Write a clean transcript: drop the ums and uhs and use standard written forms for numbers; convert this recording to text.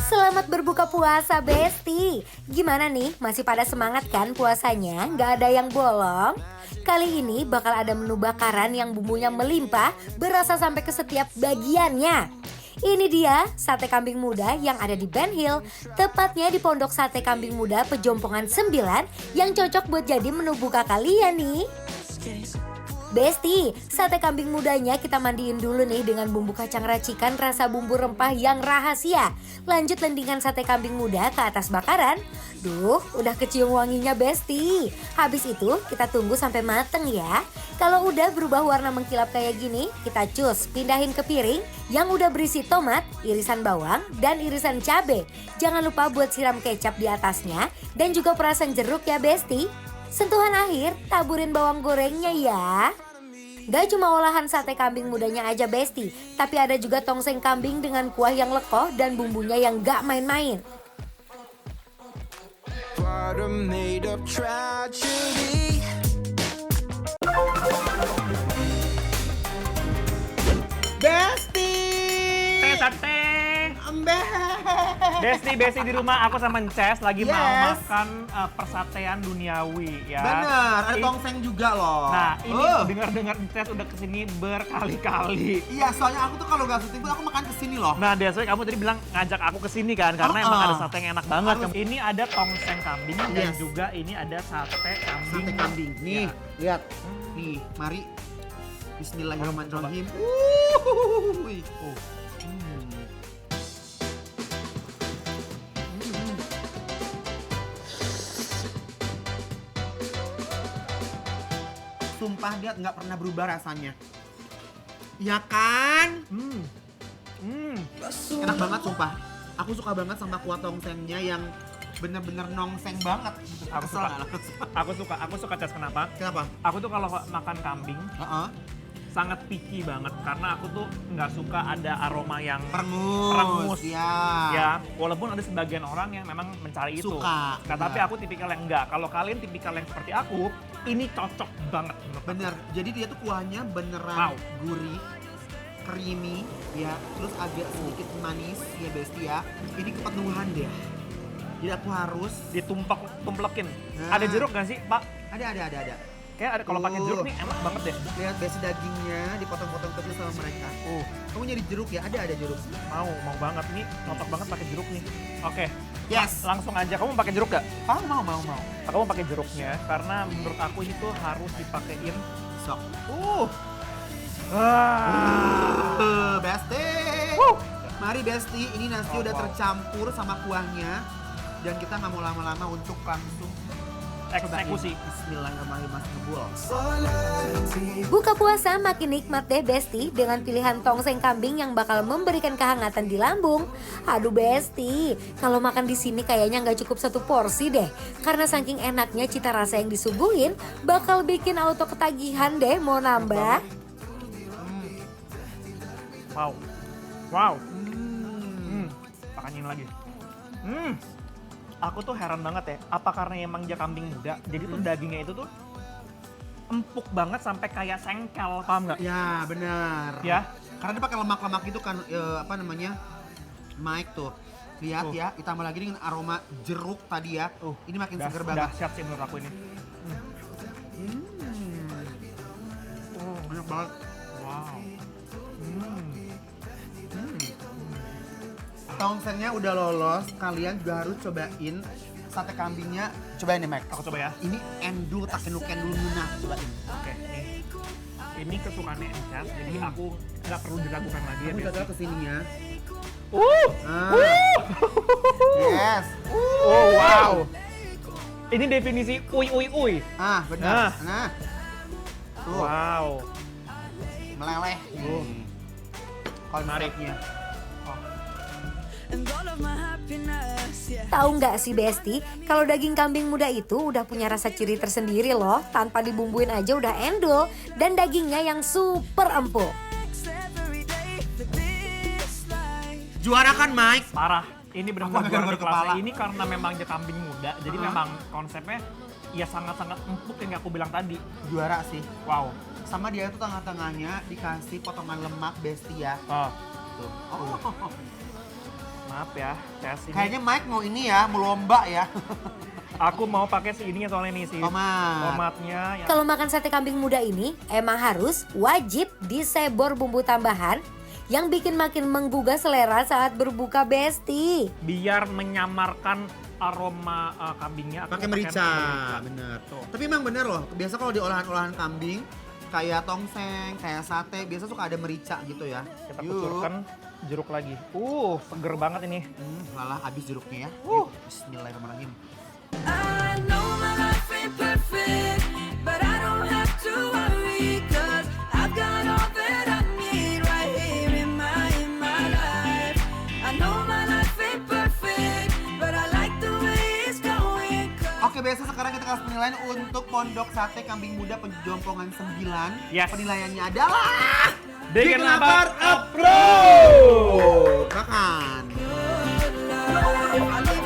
Selamat berbuka puasa, Besti. Gimana nih, masih pada semangat kan puasanya? Gak ada yang bolong? Kali ini bakal ada menu bakaran yang bumbunya melimpah, berasa sampai ke setiap bagiannya. Ini dia sate kambing muda yang ada di Ben Hill, tepatnya di Pondok Sate Kambing Muda Pejompongan 9 yang cocok buat jadi menu buka kalian nih. Besti, sate kambing mudanya kita mandiin dulu nih dengan bumbu kacang racikan rasa bumbu rempah yang rahasia. Lanjut lendingkan sate kambing muda ke atas bakaran. Duh, udah kecium wanginya, Besti. Habis itu kita tunggu sampai mateng ya. Kalau udah berubah warna mengkilap kayak gini, kita cus, pindahin ke piring yang udah berisi tomat, irisan bawang, dan irisan cabai. Jangan lupa buat siram kecap di atasnya dan juga perasan jeruk ya, Besti. Sentuhan akhir, taburin bawang gorengnya ya. Gak cuma olahan sate kambing mudanya aja, Besti, tapi ada juga tongseng kambing dengan kuah yang lekoh dan bumbunya yang gak main-main. Besti! Sate. Embe! Besti di rumah aku sama Nces lagi mau Yes. makan persatean duniawi ya. Bener, ada tongseng juga loh. Nah, ini dengar-dengar Nces udah kesini berkali-kali. Iya, soalnya aku tuh kalau gak syuting pun aku makan kesini loh. Nah, biasanya kamu tadi bilang ngajak aku kesini kan, karena emang ada sate yang enak banget. Ini ada tongseng kambing dan Yes. juga ini ada sate kambing. Sate kambing. Nih, Ya. lihat. Nih, mari. Bismillahirrahmanirrahim. Wuih. Sumpah dia nggak pernah berubah rasanya. Ya kan? Enak banget sumpah. Aku suka banget sama kuah tongsengnya yang bener-bener nongseng banget. Aku Kesel suka. nggak? Aku suka Ces, kenapa? Kenapa? Aku tuh kalau makan kambing Heeh. sangat picky banget karena aku tuh nggak suka ada aroma yang Perengus. Ya. ya, walaupun ada sebagian orang yang memang mencari itu. Suka, Nah, tapi benar. aku tipikal yang enggak. Kalau kalian tipikal yang seperti aku, ini cocok banget menurut aku. Bener. Jadi dia tuh kuahnya beneran Wow. gurih, creamy, ya. Terus agak sedikit manis, ya Besti ya. Ini kepenuhan deh. Jadi aku harus Ditumplekin. Nah. Ada jeruk nggak sih, Pak? ada. Kayak ada kalau pakai jeruk nih enak banget deh. Lihat Besti dagingnya dipotong-potong kecil sama mereka. Kamu nyari jeruk ya? Ada jeruk. Mau banget nih, cocok banget pakai jeruk nih. Oke. Yes. Langsung aja. Kamu mau pakai jeruk gak? Mau. Aku mau pakai jeruknya karena menurut aku itu harus dipakein. Sok. Besti. Mari Besti, ini nasi udah tercampur sama kuahnya. Dan kita nggak mau lama-lama untuk langsung Eksekusi. Bismillahirrahmanirrahim, Mas Ngebul. Buka puasa makin nikmat deh, Besti, dengan pilihan tongseng kambing yang bakal memberikan kehangatan di lambung. Aduh, Besti, kalau makan di sini kayaknya nggak cukup satu porsi deh, karena saking enaknya cita rasa yang disuguhin bakal bikin auto ketagihan deh mau nambah. Wow. Pakanyin lagi. Aku tuh heran banget ya, apa karena emang dia kambing muda, jadi tuh dagingnya itu tuh empuk banget sampai kayak sengkel, paham nggak? Ya, benar. Ya. Karena dia pakai lemak-lemak gitu kan, apa namanya? Mike tuh. Lihat ya, ditambah lagi dengan aroma jeruk tadi ya. Ini makin seger banget. Dahsyat sih menurut aku ini. Enak banget. Wow. Tongsengnya udah lolos, kalian juga harus cobain sate kambingnya. Cobain nih, Mike. Aku coba ya. Ini endul tak ken dulu munah, cobain. Oke, ini kesukaannya Enchas, jadi aku nggak perlu diragukan lagi ya. Kamu Besti. coba kesini ya. Uh! Yes. Oh wow. Ini definisi uy. Benar. Nah. Tuh, Wow. meleleh. Mari. Konsepnya. Tahu nggak sih, Besti, kalau daging kambing muda itu udah punya rasa ciri tersendiri loh, tanpa dibumbuin aja udah endul, dan dagingnya yang super empuk. Juara kan, Mike? Parah. Ini Aku benar-benar agak juara garuk kelasnya. kepala. Ini karena memang dia kambing muda, jadi memang konsepnya ya sangat-sangat empuk yang aku bilang tadi. Juara sih. Wow. Sama dia tuh tengah-tengahnya dikasih potongan lemak Besti ya. Oh. Tuh. Maaf ya, Ces, ini Kayaknya Mike mau ini ya, mau lomba ya. aku mau pakai si ininya soalnya nih si Tomat. tomatnya. Yang... Kalau makan sate kambing muda ini emang harus wajib disebor bumbu tambahan yang bikin makin menggugah selera saat berbuka Besti. biar menyamarkan aroma kambingnya. aku Pakai merica, merica. bener. Tuh. Tapi emang bener loh, biasa kalau di olahan-olahan kambing, kayak tongseng, kayak sate, biasa suka ada merica gitu ya. Kita kucurkan jeruk lagi. Seger banget ini. Lalah habis jeruknya ya. Bismillahirrahmanirrahim. I know my life ain't perfect, but I don't have to worry, 'cause I've got all that I need right here in my life. I know my life ain't perfect, but I like the way it's going. Oke, biasa sekarang kita kasih penilaian untuk Pondok Sate Kambing Muda Pejompongan 9. Yes. Penilaiannya adalah Bikin lapar approve! Makan. I live